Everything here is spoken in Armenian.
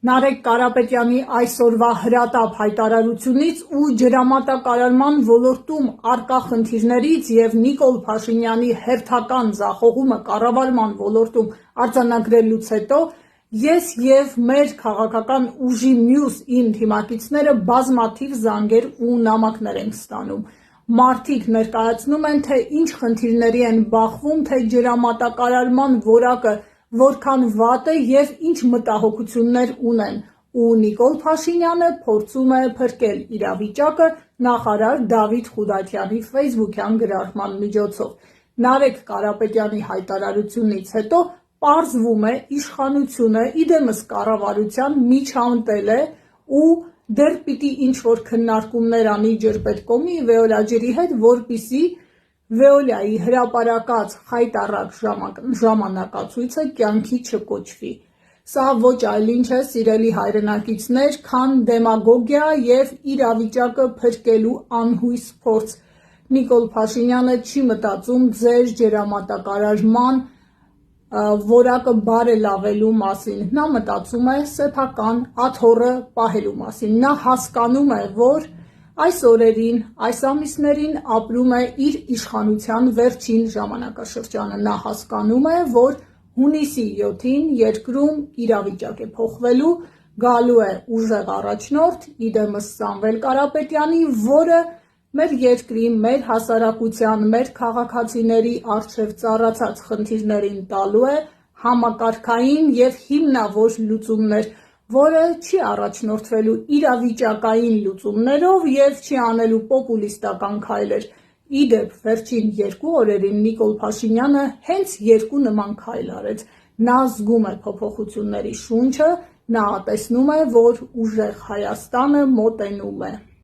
Նարեկ Կարապետյանի այսօրվա հրատապ հայտարարությունից ու ջրամատակարարման ոլորտում առկա խնդիրներից և Նիկոլ Փաշինյանի հերթական ձախողումը կառավարման ոլորտում արձանագրելուց հետո ես և մեր քաղաքական ուժի մյուս իմ թիմակիցները բազմաթիվ զանգեր ու նամակներ ենք ստանում։ Մարդիկ ներկայացնում են, թե ինչ խնդիրների են բախվում, թե ջրամատակարարման որակը որքան վատ է և ինչ մտահոգություններ ունեն, ու Նիկոլ Փաշինյանը փորձում է փրկել իրավիճակը նախարար Դավիթ Խուդատյանի ֆեյսբուքյան գրառման միջոցով։ Նարեկ Կարապետյանի հայտարարությունից հետո պարզվում է իշխանությունը իդեմս կառավարության միջամտել է ու դեռ պիտի ինչ-որ քննարկումներ անի ջրպետկոմի Վեոլա ջրի հետ, որպեսզի Վեոլայի հրապարակած խայտառակ ժամանակացույցը կյանքի չկոչվի։ Սա ոչ այլ ինչ է, սիրելի հայրենակիցներ, քան դեմագոգիա և իրավիճակը փրկելու անհույս փորձ։ Նիկոլ Փաշինյանը չի մտածում ձեր ջրամատակարարման որակը բարելավելու մասին, նա մտածում է սեփական աթոռը պահելու մասին։ Նա հասկանում է, որ այս օրերին, այս ամիսներին ապրում է իր իշխանության վերջին ժամանակաշրջանը։ Նա հասկանում է, որ հունիսի 7-ին երկրում իրավիճակ է փոխվելու, գալու է ուժեղ առաջնորդ, իդեմս Սամվել Կարապետյանի, որը մեր երկրի, մեր հասարակության, մեր քաղաքացիների առջև ծառացած խնդիրներին տալու է համակարգային և հիմնավոր լուծումներ, որը չի առաջնորդվելու իրավիճակային լուծումներով և չի անելու պոպուլիստական քայլեր։ Ի դեպ, վերջին 2 օրերին Նիկոլ Փաշինյանը հենց 2 նման քայլ արեց։ Նա զգում է փոփոխությունների շունչը, նա տեսնում է, որ ուժեղ Հայաստանը մոտենում է։